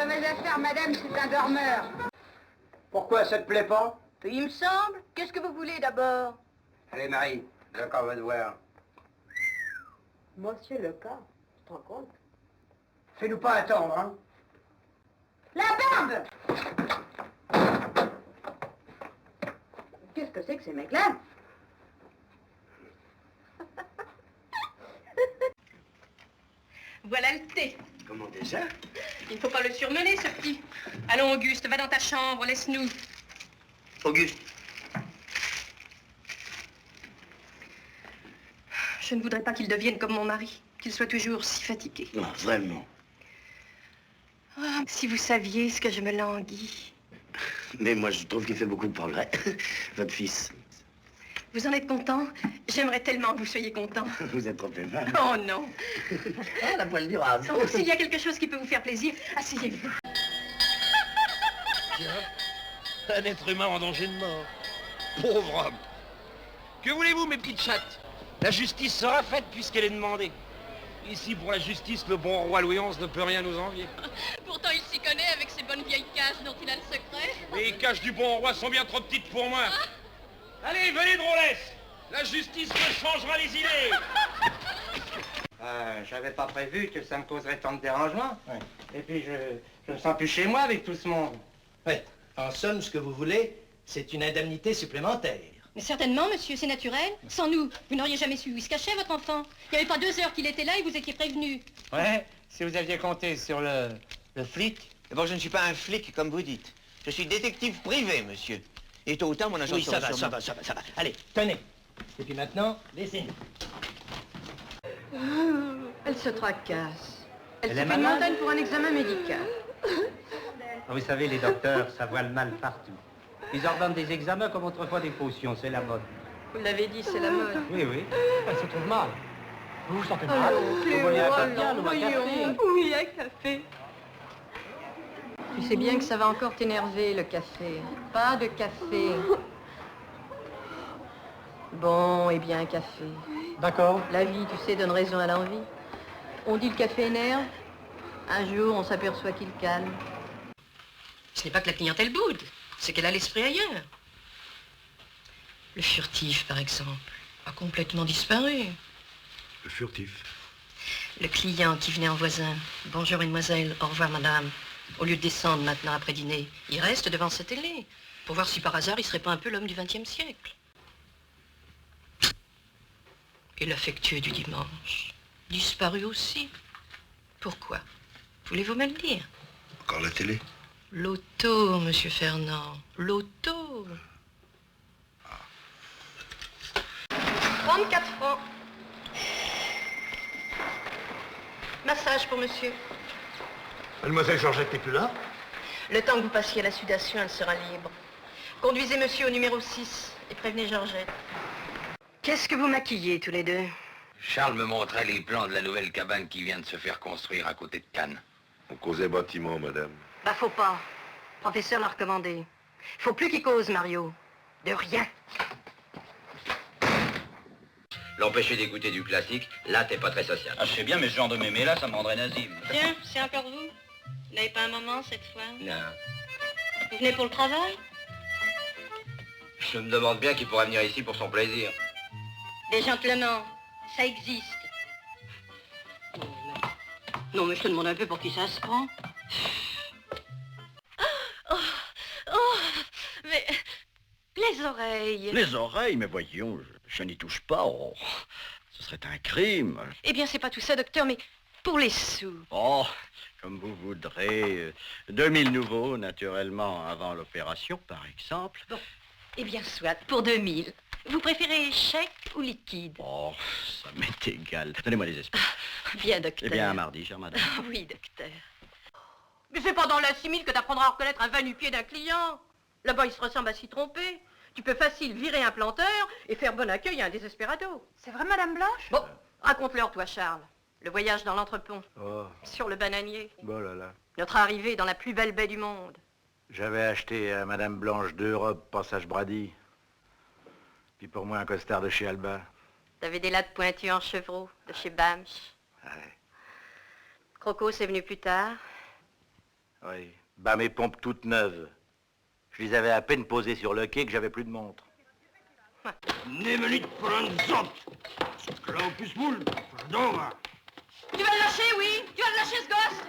Mauvaise affaire, madame, c'est un dormeur. Pourquoi, ça te plaît pas? Il me semble. Qu'est-ce que vous voulez d'abord? Allez, Marie, le corps va te voir. Monsieur le cas, tu te rends compte? Fais-nous pas attendre, hein? La barbe! Qu'est-ce que c'est que ces mecs-là? Voilà le thé. Comment déjà? Il ne faut pas le surmener, ce petit. Allons, Auguste, va dans ta chambre, laisse-nous. Auguste. Je ne voudrais pas qu'il devienne comme mon mari, qu'il soit toujours si fatigué. Non, vraiment. Ah, si vous saviez ce que je me languis. Mais moi, je trouve qu'il fait beaucoup de progrès. Votre fils. Vous en êtes content? J'aimerais tellement que vous soyez content. Vous êtes trop aimable. Oh non. Ah, la poêle du rase. Oh, s'il y a quelque chose qui peut vous faire plaisir, asseyez-vous. Tiens, un être humain en danger de mort. Pauvre homme. Que voulez-vous, mes petites chattes? La justice sera faite puisqu'elle est demandée. Ici, pour la justice, le bon roi Louis XI ne peut rien nous envier. Pourtant, il s'y connaît avec ses bonnes vieilles cages dont il a le secret. Les cages du bon roi sont bien trop petites pour moi. Allez, venez, drôlesse. La justice me changera les idées. J'avais pas prévu que ça me causerait tant de dérangements. Ouais. Et puis, je me sens plus chez moi avec tout ce monde. Oui. En somme, ce que vous voulez, c'est une indemnité supplémentaire. Mais certainement, monsieur, c'est naturel. Sans nous, vous n'auriez jamais su où il se cachait, votre enfant. Il n'y avait pas 2 heures qu'il était là et vous étiez prévenu. Ouais, si vous aviez compté sur le flic. D'abord, je ne suis pas un flic, comme vous dites. Je suis détective privé, monsieur. Et tôt ou tard, mon agent Oui, ça sera va, sûrement- ça va. Allez, tenez. Et puis maintenant, laissez-nous. Elle se tracasse. Elle Elle est se fait une malade? montagne pour un examen médical. Vous savez, les docteurs, ça voit le mal partout. Ils ordonnent des examens comme autrefois des potions, c'est la mode. Vous l'avez dit, c'est la mode. Oui, oui. Elle se trouve mal. Vous vous sentez Plus voulez un haut, cordial ou un voyons. café? Oui, un café. Tu sais bien que ça va encore t'énerver, le café. Pas de café. Bon, eh bien, un café. D'accord. La vie, tu sais, donne raison à l'envie. On dit le café énerve. Un jour, on s'aperçoit qu'il calme. Ce n'est pas que la clientèle boude, c'est qu'elle a l'esprit ailleurs. Le furtif, par exemple, a complètement disparu. Le furtif. Le client qui venait en voisin. Bonjour, mademoiselle. Au revoir, madame. Au lieu de descendre maintenant après dîner, il reste devant sa télé pour voir si par hasard il serait pas un peu l'homme du XXe siècle. Et l'affectueux du dimanche, disparu aussi. Pourquoi? Voulez-vous me le dire? Encore la télé? L'auto, monsieur Fernand. L'auto. 34 francs. Massage pour monsieur. Mademoiselle Georgette n'est plus là? Le temps que vous passiez à la sudation, elle sera libre. Conduisez monsieur au numéro 6 et prévenez Georgette. Qu'est-ce que vous maquillez tous les deux? Charles me montrait les plans de la nouvelle cabane qui vient de se faire construire à côté de Cannes. On causait bâtiment, madame. Bah faut pas. Le professeur l'a recommandé. Faut plus qu'il cause, Mario. De rien. L'empêcher d'écouter du classique, là t'es pas très social. Ah, je sais bien, mais ce genre de mémé là, ça me rendrait nazime. Tiens, c'est encore vous. Vous n'avez pas un moment cette fois? Non. Vous venez pour le travail? Je me demande bien qui pourrait venir ici pour son plaisir. Des gentlemen, ça existe. Non, mais je te demande un peu pour qui ça se prend. Mais les oreilles. Les oreilles, mais voyons, je n'y touche pas. Oh, ce serait un crime. Eh bien, c'est pas tout ça, docteur, mais pour les sous. Oh, comme vous voudrez. 2000 nouveaux, naturellement, avant l'opération, par exemple. Bon, eh bien, soit, pour 2000. Vous préférez chèque ou liquide? Oh, ça m'est égal. Donnez-moi les espèces. Bien, docteur. Eh bien, à mardi, chère madame. Ah oui, docteur. Mais c'est pas dans la 6000 que t'apprendras à reconnaître un va-nu-pied d'un client. Là-bas, il se ressemble à s'y tromper. Tu peux facile virer un planteur et faire bon accueil à un désespérado. C'est vrai, Madame Blanche? Bon, raconte-leur, toi, Charles. Le voyage dans l'entrepont. Oh, Sur le bananier. bon là là. Notre arrivée dans la plus belle baie du monde. J'avais acheté à Madame Blanche 2 robes passage Brady. Puis pour moi un costard de chez Alba. T'avais des lattes pointues en chevreau de chez Bamsch. Ouais. Croco, c'est venu plus tard. Oui. Bah, mes pompes toutes neuves. Je les avais à peine posées sur le quai que j'avais plus de montre. Tu vas le lâcher, oui? Tu vas le lâcher, ce gosse?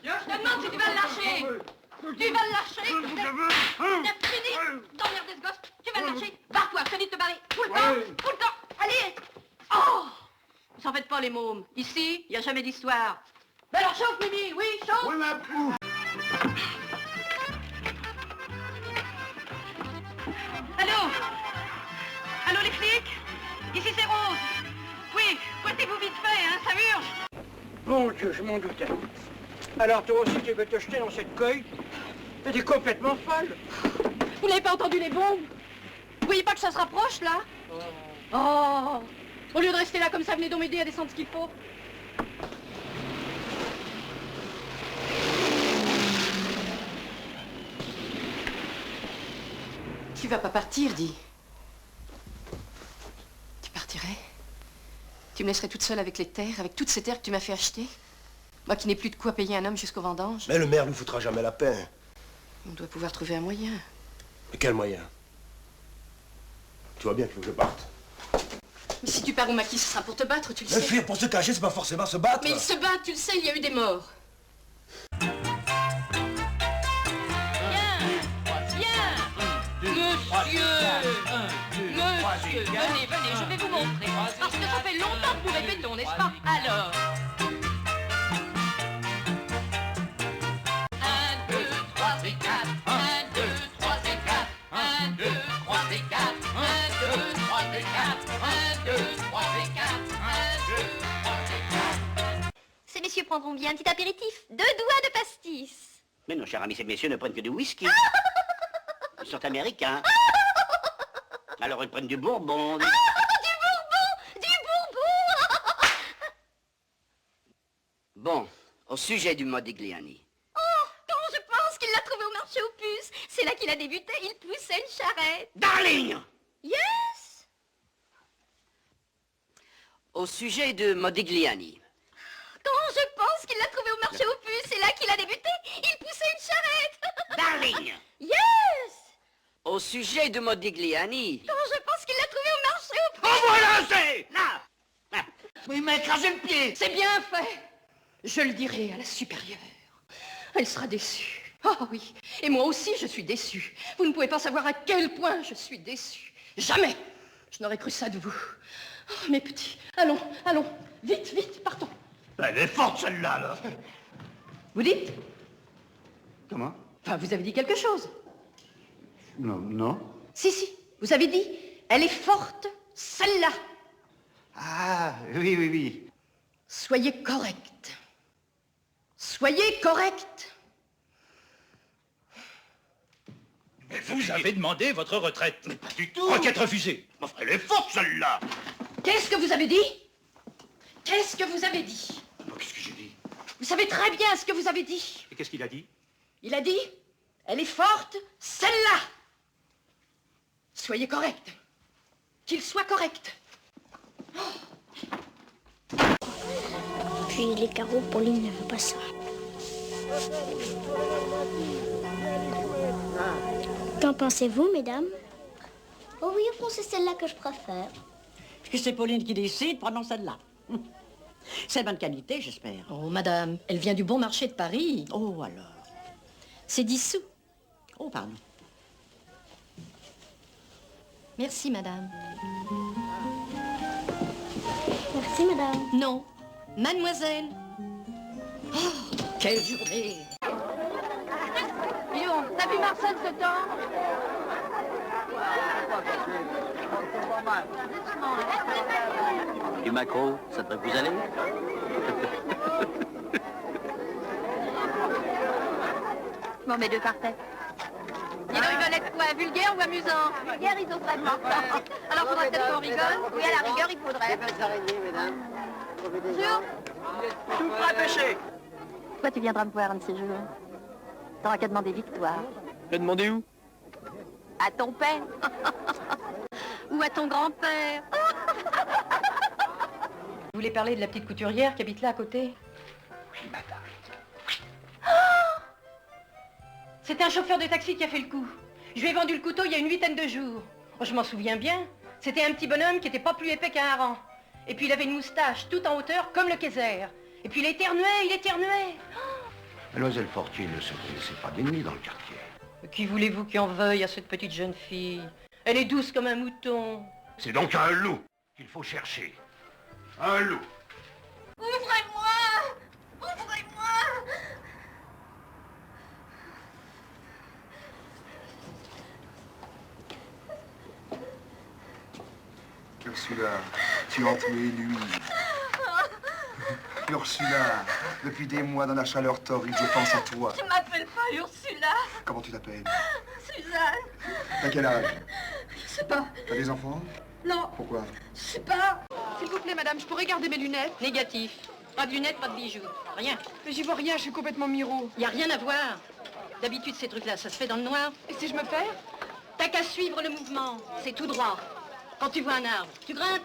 Je te demande si tu vas le lâcher. Tu vas le lâcher? T'as fini d'emmerder ce gosse. Tu vas le lâcher. Barre-toi, je te dis de te barrer. Tout le temps, tout le temps. Allez. Oh! Vous en faites pas, les mômes. Ici, il n'y a jamais d'histoire. Ben alors chauffe, Mimi, oui, chauffe. Oui, ma poule. Allô? Allô, les flics? Ici, c'est Rose. Oui, pointez-vous vite fait, hein, ça urge. Mon Dieu, je m'en doutais. Alors toi aussi, tu veux te jeter dans cette cueille? T'es complètement folle. Vous n'avez pas entendu les bombes? Vous voyez pas que ça se rapproche, là? Oh! Au lieu de rester là comme ça, venez donc m'aider à descendre ce qu'il faut. Tu vas pas partir, dis. Tu partirais? Tu me laisserais toute seule avec les terres, avec toutes ces terres que tu m'as fait acheter? Moi qui n'ai plus de quoi payer un homme jusqu'au vendange. Mais le maire lui foutra jamais la paix. On doit pouvoir trouver un moyen. Mais quel moyen? Tu vois bien qu'il faut que je parte. Mais si tu pars au maquis, ce sera pour te battre, tu le sais. Mais fuir pour se cacher, c'est pas forcément se battre. Mais il se bat, tu le sais, il y a eu des morts. Monsieur, venez, je vais vous montrer. Parce que ça fait longtemps que nous répétons, n'est-ce pas? Alors... 1, 2, 3 et 4. 1, 2, 3 et 4. 1, 2, 3 et 4. 1, 2, 3 et 4. 1, 2, 3 et 4. 1, 2, 3 et 4. Ces messieurs prendront bien un petit apéritif. 2 doigts de pastis. Mais non, cher ami, ces messieurs ne prennent que du whisky. Ils sont américains. Alors ils prennent du bourbon. Du bourbon! Du bourbon! Bon, au sujet du Modigliani. Oh, quand je pense qu'il l'a trouvé au marché aux puces. C'est là qu'il a débuté, il poussait une charrette. Darling! Yes! Au sujet de Modigliani. Quand je pense qu'il l'a trouvé au marché aux puces. C'est là qu'il a débuté, il poussait une charrette. Darling! Yes! Au sujet de Modigliani. Quand je pense qu'il l'a trouvé au marché aux puces. Oh voilà, c'est là! Il m'a écrasé le pied. C'est bien fait. Je le dirai à la supérieure. Elle sera déçue. Oh oui, et moi aussi je suis déçue. Vous ne pouvez pas savoir à quel point je suis déçue. Jamais je n'aurais cru ça de vous. Oh, mes petits, allons, allons, vite, vite, partons. Elle est forte celle-là, là. Vous dites? Comment? Enfin, vous avez dit quelque chose. Non, non. Si, si, vous avez dit, elle est forte, celle-là. Ah, oui, oui, oui. Soyez correct. Soyez correct. Mais vous avez demandé votre retraite. Mais pas du tout. Requête refusée. Elle est forte, celle-là. Qu'est-ce que vous avez dit? Qu'est-ce que vous avez dit? Qu'est-ce que j'ai dit? Vous savez très bien ce que vous avez dit. Et qu'est-ce qu'il a dit? Il a dit, elle est forte, celle-là. Soyez correct. Qu'il soit correct. Puis les carreaux, Pauline ne veut pas ça. Qu'en pensez-vous, mesdames? Oh oui, au fond, c'est celle-là que je préfère. Puisque c'est Pauline qui décide, prenons celle-là. C'est bonne qualité, j'espère. Oh, madame, elle vient du bon marché de Paris. Oh, alors. C'est 10 sous. Oh, pardon. Merci, madame. Merci, madame. Non, mademoiselle. Oh, quelle journée. Dis donc, t'as vu Marcel ce temps? Du maquereau, ça devrait vous aller? Bon, mes deux parfaits. Dis donc, Yvonnette, quoi, vulgaire ou amusant? Vulgaire, ils oseraient de mentir. Alors, faudrait peut-être qu'on rigole. Oui, à la rigueur, il faudrait. Sûr? Tout fera pêcher. Toi, tu viendras me voir un de ces jours. T'auras qu'à demander victoire. T'as demandé où? À ton père. Ou à ton grand-père. Vous voulez parler de la petite couturière qui habite là à côté? Oui, madame. C'est un chauffeur de taxi qui a fait le coup. Je lui ai vendu le couteau il y a une 8aine de jours. Oh, je m'en souviens bien. C'était un petit bonhomme qui était pas plus épais qu'un hareng. Et puis il avait une moustache tout en hauteur comme le Kaiser. Et puis il éternuait. Mademoiselle Fortune ne se connaissait pas d'ennemis dans le quartier. Qui voulez-vous qui en veuille à cette petite jeune fille? Elle est douce comme un mouton. C'est donc un loup qu'il faut chercher. Un loup. Ouvrez-moi! Ouvrez-moi! Ursula, tu en es lui. Ursula, depuis des mois dans la chaleur torride, je pense à toi. Tu m'appelles pas Ursula. Comment tu t'appelles? Suzanne. T'as quel âge? Je sais pas. T'as des enfants? Non. Pourquoi? Je sais pas. S'il vous plaît, madame, je pourrais garder mes lunettes? Négatif. Pas de lunettes, pas de bijoux. Rien. Mais j'y vois rien, je suis complètement miro. Y a rien à voir. D'habitude, ces trucs-là, ça se fait dans le noir. Et si je me perds? T'as qu'à suivre le mouvement. C'est tout droit. Quand tu vois un arbre, tu grimpes.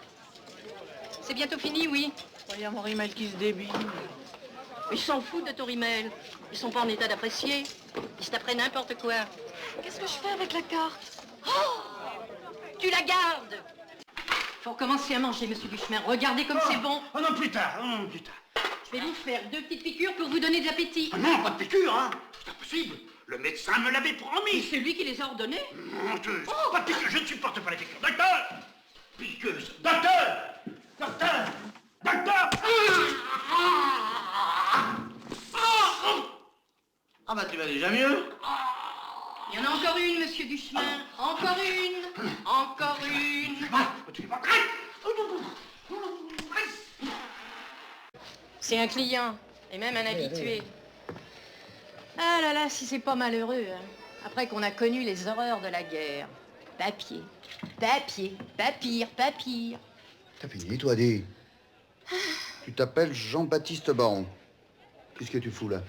C'est bientôt fini, oui. Il y a mon rimel qui se débile. Ils s'en foutent de ton rimel. Ils sont pas en état d'apprécier. Ils se taperaient n'importe quoi. Qu'est-ce que je fais avec la carte? Oh! Tu la gardes. Faut recommencer à manger, monsieur Duchemin. Regardez comme c'est bon. Oh non, plus tard, oh non, plus tard. Je vais vous faire 2 petites piqûres pour vous donner de l'appétit. Ah non, pas de piqûre, hein. C'est impossible. Le médecin me l'avait promis. C'est lui qui les a ordonnées. Menteuse. Oh. Pas de piqûre, je ne supporte pas les piqûres. Docteur! Piqueuse. Docteur! Docteur! Docteur! Ah bah tu vas déjà mieux. Il y en a encore une, monsieur Duchemin. Encore une. Encore une. C'est un client, et même un habitué. Ah là là, si c'est pas malheureux, hein. Après qu'on a connu les horreurs de la guerre. Papier, papier, papier. T'as fini, toi, dis. Tu t'appelles Jean-Baptiste Baron. Qu'est-ce que tu fous, là?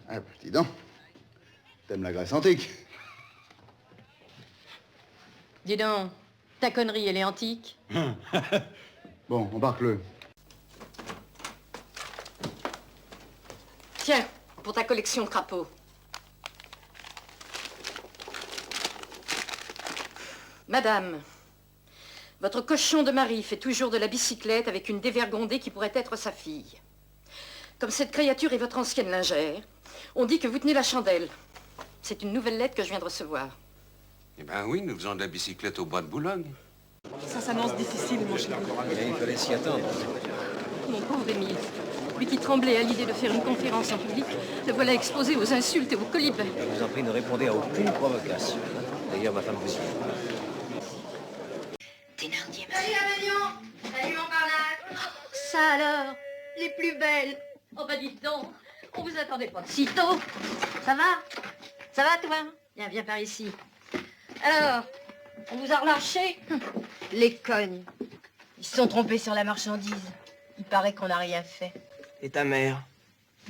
Ah, bah, dis donc. T'aimes la Grèce antique. Dis donc, ta connerie, elle est antique. Bon, embarque-le. Tiens, pour ta collection de crapauds. Madame, votre cochon de mari fait toujours de la bicyclette avec une dévergondée qui pourrait être sa fille. Comme cette créature est votre ancienne lingère, on dit que vous tenez la chandelle. C'est une nouvelle lettre que je viens de recevoir. Eh ben oui, nous faisons de la bicyclette au bois de Boulogne. Ça s'annonce difficile, mon chéri. Il fallait s'y attendre. Mon pauvre Émile, lui qui tremblait à l'idée de faire une conférence en public, le voilà exposé aux insultes et aux colibets. Je vous en prie, ne répondez à aucune provocation. D'ailleurs, ma femme vous suit. Thénardier. Salut Amélion. Salut Montparnasse. Ça alors, les plus belles. Oh bah dites donc, on vous attendait pas de si tôt. Ça va? Ça va toi? Viens par ici. Alors, on vous a relâché? Les cognes. Ils se sont trompés sur la marchandise. Il paraît qu'on n'a rien fait. Et ta mère?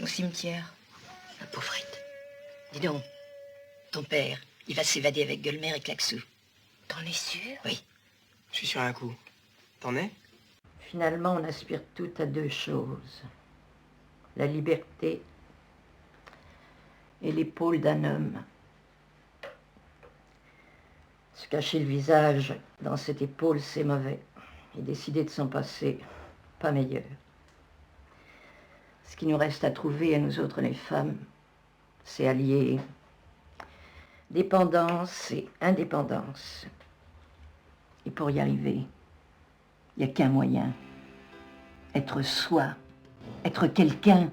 Au cimetière. La pauvrette. Dis donc, ton père, il va s'évader avec Gueulemer et Claquesous. T'en es sûr? Oui. Je suis sur un coup. T'en es? Finalement, on aspire toutes à 2 choses. La liberté et l'épaule d'un homme. Se cacher le visage dans cette épaule, c'est mauvais. Et décider de s'en passer, pas meilleur. Ce qui nous reste à trouver à nous autres les femmes, c'est allier dépendance et indépendance. Et pour y arriver, il n'y a qu'un moyen. Être soi. Être quelqu'un.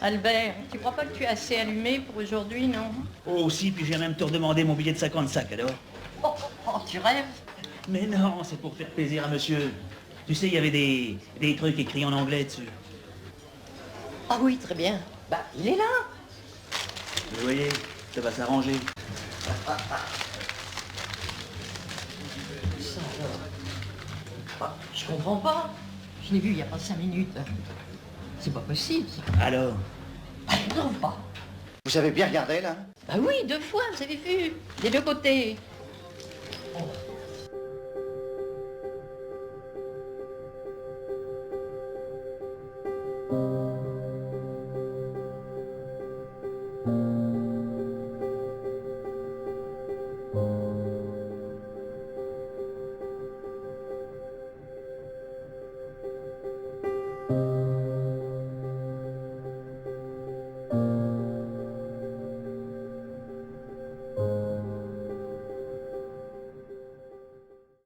Albert, tu crois pas que tu es assez allumé pour aujourd'hui, non? Oh, si, puis j'ai même te redemandé mon billet de 55, alors. Oh, tu rêves? Mais non, c'est pour faire plaisir à monsieur. Tu sais, il y avait des trucs écrits en anglais dessus. Ah oui, très bien. Bah, il est là. Vous voyez, ça va s'arranger. Ça alors. Ah, je comprends pas. Je l'ai vu il y a pas 5 minutes. C'est pas possible, ça. Alors? Non, pas. Vous avez bien regardé, là? Bah oui, 2 fois, vous avez vu. Des 2 côtés. Oh.